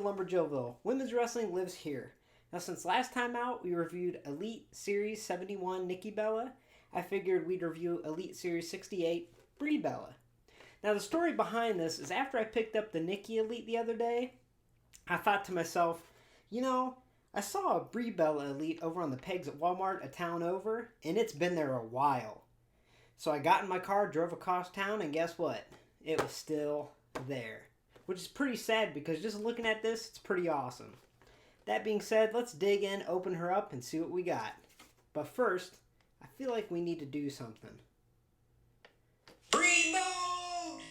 Lumberjillville. Women's wrestling lives here. Now, since last time out, we reviewed Elite Series 71 Nikki Bella. I figured we'd review Elite Series 68 Brie Bella. Now, the story behind this is after I picked up the Nikki Elite the other day, I thought to myself, I saw a Brie Bella Elite over on the pegs at Walmart a town over, and it's been there a while. So I got in my car, drove across town, and guess what? It was still there. Which is pretty sad because just looking at this, it's pretty awesome. That being said, let's dig in, open her up, and see what we got. But first, I feel like we need to do something. Brie mode!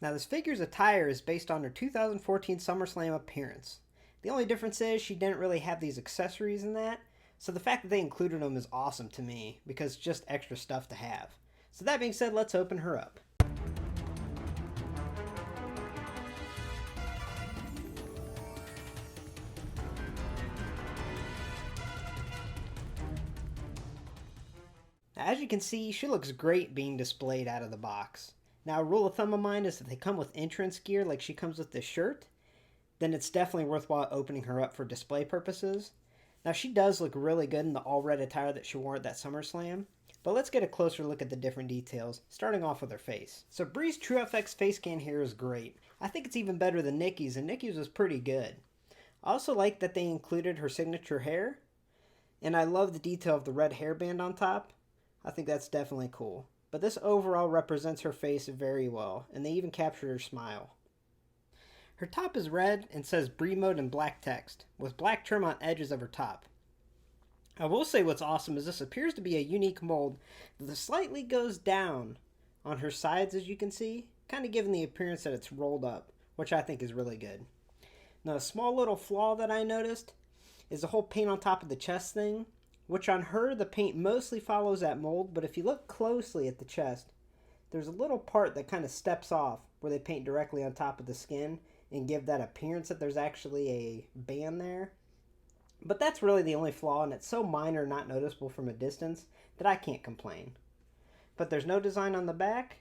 Now this figure's attire is based on her 2014 SummerSlam appearance. The only difference is she didn't really have these accessories in that, so the fact that they included them is awesome to me because it's just extra stuff to have. So that being said, let's open her up. Now, as you can see, she looks great being displayed out of the box. Now, a rule of thumb of mine is if they come with entrance gear like she comes with this shirt, then it's definitely worthwhile opening her up for display purposes. Now, she does look really good in the all-red attire that she wore at that SummerSlam, but let's get a closer look at the different details, starting off with her face. So Brie's TrueFX face scan here is great. I think it's even better than Nikki's, and Nikki's was pretty good. I also like that they included her signature hair, and I love the detail of the red hairband on top. I think that's definitely cool. But this overall represents her face very well, and they even captured her smile. Her top is red and says Brie Mode in black text, with black trim on edges of her top. I will say what's awesome is this appears to be a unique mold that slightly goes down on her sides, as you can see, kind of giving the appearance that it's rolled up, which I think is really good. Now, a small little flaw that I noticed is the whole paint on top of the chest thing, which on her, the paint mostly follows that mold, but if you look closely at the chest, there's a little part that kind of steps off where they paint directly on top of the skin and give that appearance that there's actually a band there. But that's really the only flaw, and it's so minor, not noticeable from a distance, that I can't complain. But there's no design on the back,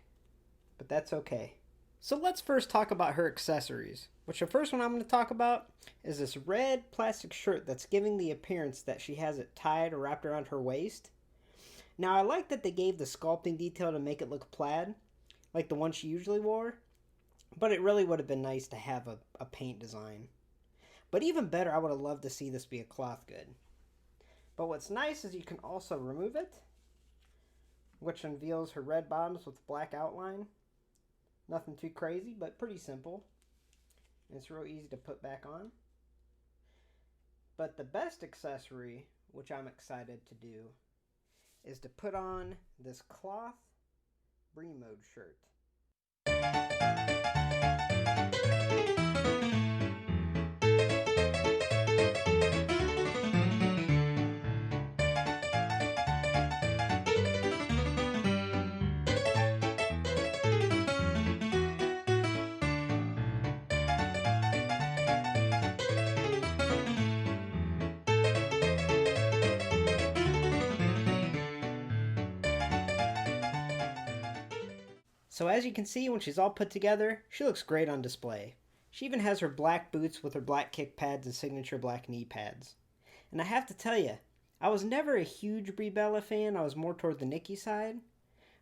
but that's okay. So let's first talk about her accessories, which the first one I'm going to talk about is this red plastic shirt that's giving the appearance that she has it tied or wrapped around her waist. Now, I like that they gave the sculpting detail to make it look plaid, like the one she usually wore, but it really would have been nice to have a paint design. But even better, I would have loved to see this be a cloth good. But what's nice is you can also remove it, which unveils her red bottoms with black outline. Nothing too crazy, but pretty simple. And it's real easy to put back on. But the best accessory, which I'm excited to do, is to put on this cloth Brie Mode shirt. So as you can see, when she's all put together, she looks great on display. She even has her black boots with her black kick pads and signature black knee pads. And I have to tell you, I was never a huge Brie Bella fan, I was more toward the Nikki side.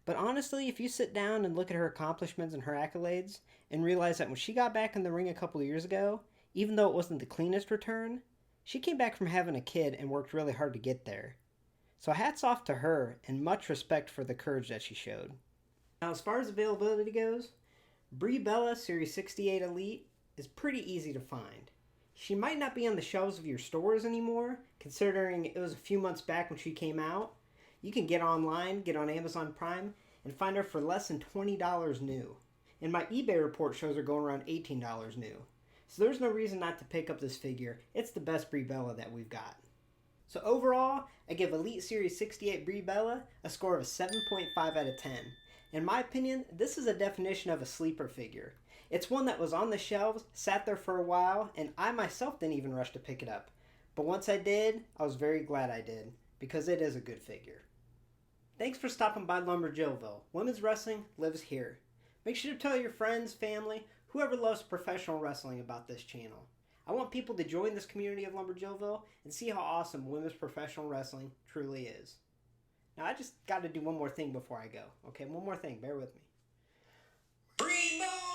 But honestly, if you sit down and look at her accomplishments and her accolades, and realize that when she got back in the ring a couple of years ago, even though it wasn't the cleanest return, she came back from having a kid and worked really hard to get there. So hats off to her, and much respect for the courage that she showed. Now, as far as availability goes, Brie Bella Series 68 Elite is pretty easy to find. She might not be on the shelves of your stores anymore, considering it was a few months back when she came out. You can get online, get on Amazon Prime, and find her for less than $20 new. And my eBay report shows her going around $18 new. So there's no reason not to pick up this figure. It's the best Brie Bella that we've got. So overall, I give Elite Series 68 Brie Bella a score of a 7.5 out of 10. In my opinion, this is a definition of a sleeper figure. It's one that was on the shelves, sat there for a while, and I myself didn't even rush to pick it up. But once I did, I was very glad I did, because it is a good figure. Thanks for stopping by Lumberjillville. Women's wrestling lives here. Make sure to tell your friends, family, whoever loves professional wrestling about this channel. I want people to join this community of Lumberjillville and see how awesome women's professional wrestling truly is. Now, I just got to do one more thing before I go. Okay, one more thing. Bear with me. Primo!